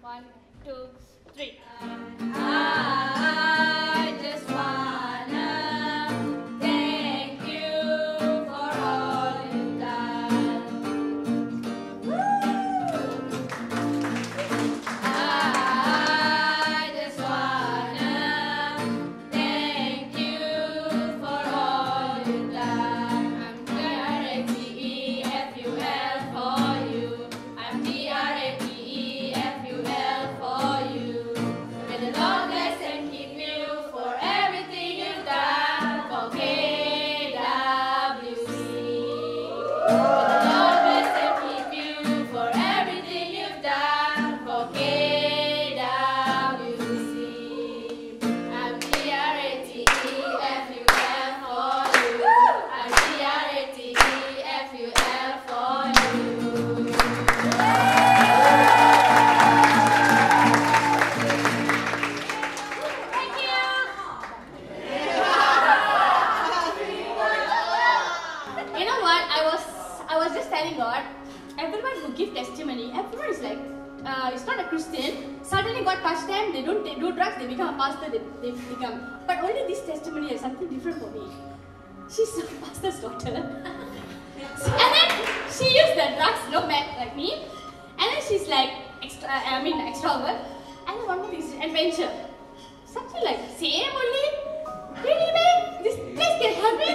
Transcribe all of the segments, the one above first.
One, two, three. I just wanna thank you for all you've done. I just wanna thank you for all you've done. I'm TRATEFUL for you. I'm TRATEFUL for you. May the Lord bless and keep you for everything you've done for KWC. May the Lord bless and keep you for everything you've done for KWC. I'm TRATEFUL for you. I'm TRATEFUL for you. Thank you. You know what? I was just telling God, everyone who give testimony, everyone is like, it's not a Christian. Suddenly God touch them, they don't do drugs, they become a pastor, they become. But only this testimony is something different for me. She's a pastor's daughter. And then she used the drugs, no mad like me. And then she's like, extrovert. And then one more thing is adventure. Something like, same only? Really, man? This place can help me?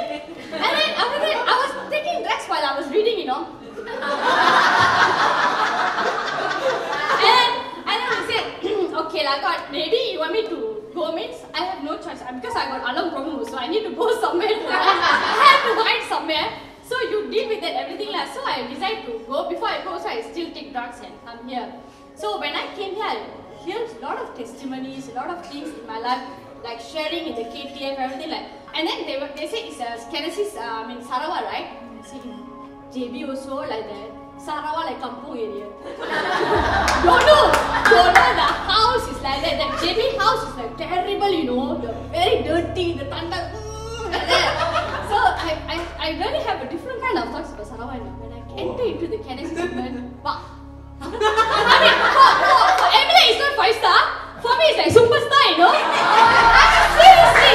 And then after that, I was taking drugs while I was reading, you know. and then I said, okay lah God, maybe you want me to go means I have no choice. Because I got alarm problem, so I need to go somewhere. I have to hide somewhere. So you deal with that everything lah. So I decided to go. Before I go, so I still take drugs and come here. So when I came here, I heard a lot of testimonies, a lot of things in my life, like sharing in the KTF, everything like. And then they say it's a Genesis, Sarawak, right? I say, JB also like that. Sarawak like kampung area. Don't know, the house is like that. That JB house is like terrible, you know. The very dirty, the tanda, like that. So I really have a different kind of thoughts about Sarawak now. When I enter into the Genesis movement, wow. I mean, for Emily it's not 5-star. For me it's like superstar, you know. Seriously.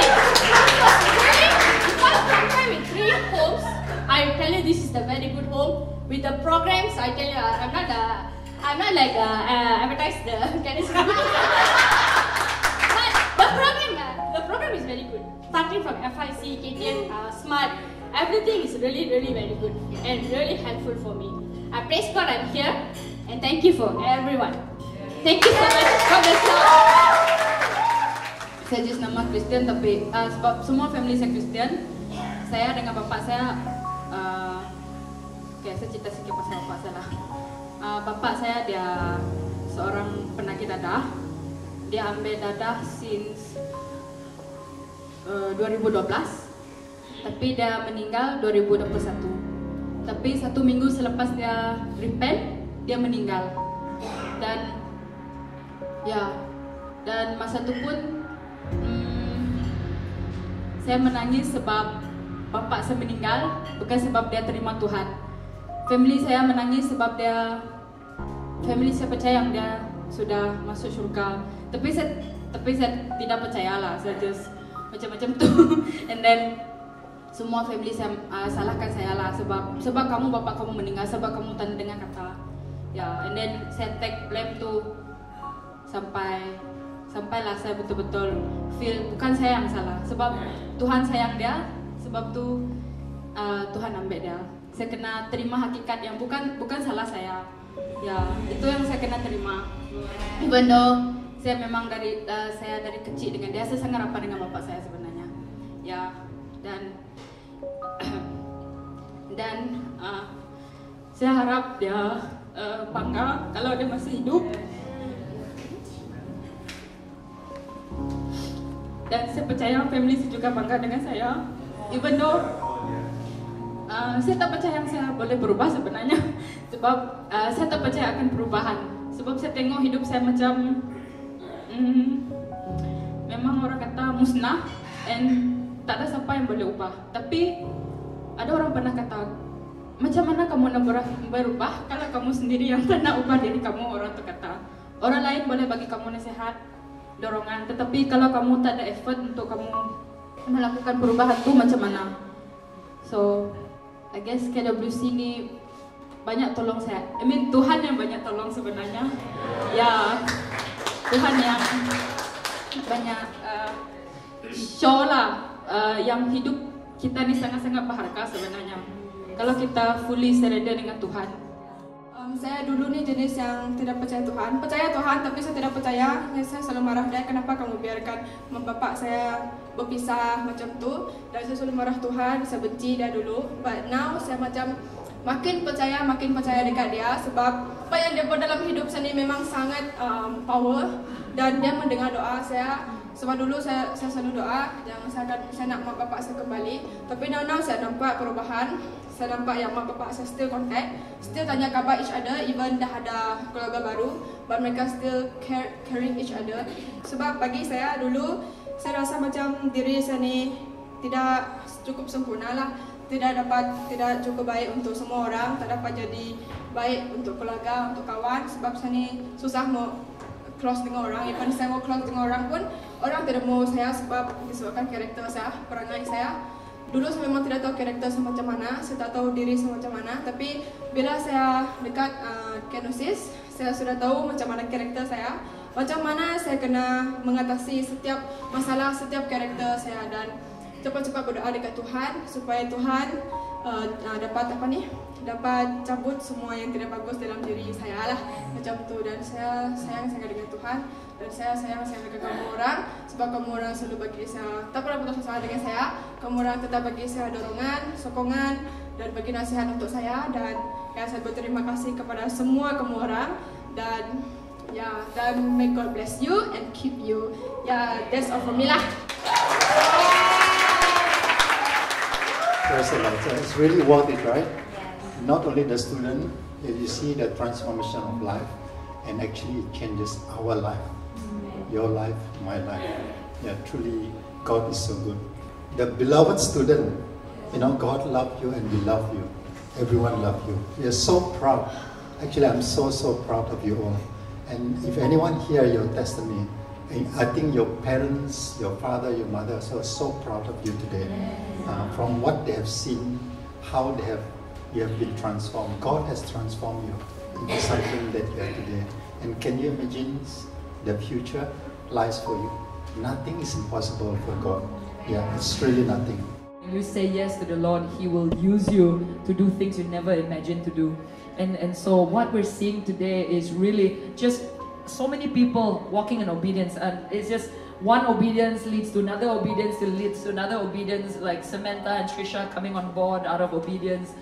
If I compare with 3 homes, I tell you this is the very good home. With the programs, I tell you, I'm not like advertise the Genesis. But the program is very good. Starting from FIC, KTM, Smart, everything is really, really very good and really helpful for me. I praise God I'm here and thank you for everyone. Thank you so much. God bless you. Saya just nama Kristen tapi sebab semua family saya Kristen, saya dengan bapak saya, saya cerita sikit pasal bapak saya lah. Bapak saya dia seorang penagih dadah. Dia ambil dadah since 2012, tapi dia meninggal 2021. Tapi 1 minggu selepas dia repent, dia meninggal. Dan masa itu pun saya menangis sebab bapak saya meninggal, bukan sebab dia terima Tuhan. Family saya menangis sebab family saya percaya yang dia sudah masuk syurga. Tapi saya tidak percayalah, saya just macam-macam tu. And then semua family saya salahkan saya lah sebab kamu bapak kamu meninggal, sebab kamu tanda dengar kata. And then saya take blame tu sampailah saya betul-betul feel bukan saya yang salah, sebab Tuhan sayang dia, sebab tu Tuhan ambil dia. Saya kena terima hakikat yang bukan salah saya. Itu yang saya kena terima. Even though saya memang dari kecil dengan dia, saya sangat rapat dengan bapak saya sebenarnya. Dan saya harap dia bangga kalau dia masih hidup. Dan saya percaya family saya juga bangga dengan saya. Even though saya tak percaya yang saya boleh berubah sebenarnya. Sebab saya tak percaya akan perubahan. Sebab saya tengok hidup saya macam memang orang kata musnah and tak ada siapa yang boleh ubah. Tapi ada orang pernah kata, macam mana kamu nak berubah kalau kamu sendiri yang tak nak ubah diri kamu? Orang tu kata, Orang lain boleh bagi kamu nasihat, dorongan, tetapi kalau kamu tak ada effort untuk kamu melakukan perubahan tuh macam mana? So, I guess KWC ini banyak tolong saya. Tuhan yang banyak tolong sebenarnya. Ya, Tuhan yang banyak show lah yang hidup kita ni sangat-sangat berharga sebenarnya. Kalau kita fully surrender dengan Tuhan. Saya dulu ni jenis yang tidak percaya Tuhan. Percaya Tuhan tapi saya tidak percaya. Saya selalu marah dia, kenapa kamu biarkan mama bapak saya berpisah macam tu. Dan saya selalu marah Tuhan, saya benci dia dulu. But now saya macam makin percaya dekat dia. Sebab apa yang dia buat dalam hidup saya ni memang sangat power. Dan dia mendengar doa saya. Sebab dulu saya selalu doa, saya nak mak bapak saya kembali. Tapi now saya nampak perubahan. Saya nampak yang mak bapak saya still contact, still tanya khabar each other, even dah ada keluarga baru, but mereka still caring each other. Sebab bagi saya dulu, saya rasa macam diri saya ni tidak cukup sempurna lah. Tidak cukup baik untuk semua orang, tak dapat jadi baik untuk keluarga, untuk kawan. Sebab saya ni susah mau close dengan orang. Even saya mau close dengan orang pun, orang tidak mau saya sebab disebabkan karakter saya, perangai saya. Dulu saya memang tidak tahu karakter saya macam mana, saya tak tahu diri saya macam mana. Tapi bila saya dekat kenosis, saya sudah tahu macam mana karakter saya, macam mana saya kena mengatasi setiap masalah, setiap karakter saya. Dan cepat-cepat berdoa dekat Tuhan supaya Tuhan dapat cabut semua yang tidak bagus dalam diri saya lah, macam tu. Dan saya sayang sangat dengan Tuhan, dan saya sayang dengan kamu orang, sebab kamu orang selalu bagi saya, tak pernah putus asa dengan saya. Kamu orang tetap bagi saya dorongan, sokongan, dan bagi nasihat untuk saya. Dan ya, saya berterima kasih kepada semua kamu orang. Dan ya, dan may God bless you and keep you. Ya, that's all from me lah. Praise the Lord. So it's really worth it, right? Not only the student, you see the transformation of life, and actually it changes our life, your life, my life. Yeah, truly, God is so good. The beloved student, God loves you and we love you. Everyone loves you. We are so proud. Actually, I'm so proud of you all. And if anyone hear your testimony, I think your parents, your father, your mother are so proud of you today. From what they have seen, how you have been transformed. God has transformed you into something that you are today. And can you imagine the future lies for you? Nothing is impossible for God. Yeah, it's really nothing. When you say yes to the Lord, He will use you to do things you never imagined to do. And so what we're seeing today is really just so many people walking in obedience, and it's just one obedience leads to another obedience, leads to another obedience, like Samantha and Trisha coming on board out of obedience,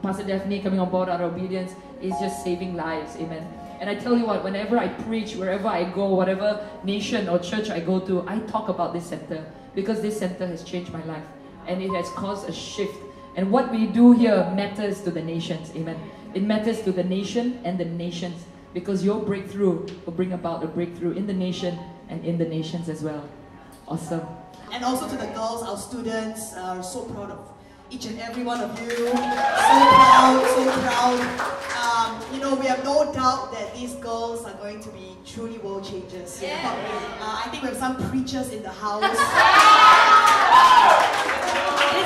Pastor Daphne coming on board out of obedience is just saving lives, amen. And I tell you what, whenever I preach, wherever I go, whatever nation or church I go to, I talk about this center, because this center has changed my life, and it has caused a shift. And what we do here matters to the nations, amen. It matters to the nation and the nations, because your breakthrough will bring about a breakthrough in the nation and in the nations as well. Awesome. And also to the girls, our students, are so proud of each and every one of you. So proud. We have no doubt that these girls are going to be truly world changers. Yeah. I think we have some preachers in the house. This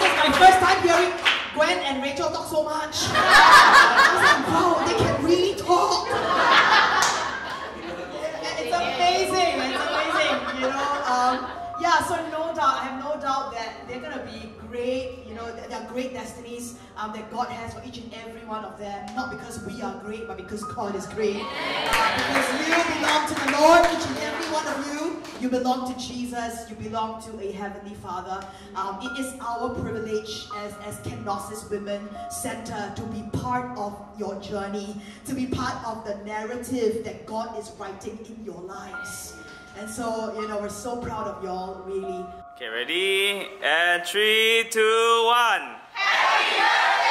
is my first time hearing Gwen and Rachel talk so much. I was like, wow, they can really talk. It's amazing. So no doubt, I have no doubt that they're going to be great. There are great destinies that God has for each and every one of them. Not because we are great, but because God is great. Because you belong to the Lord, each and every one of you. You belong to Jesus. You belong to a Heavenly Father. It is our privilege as Kenosis Women Center to be part of your journey, to be part of the narrative that God is writing in your lives. And so, we're so proud of y'all, really. Okay, ready? And 3, 2, 1. Happy birthday!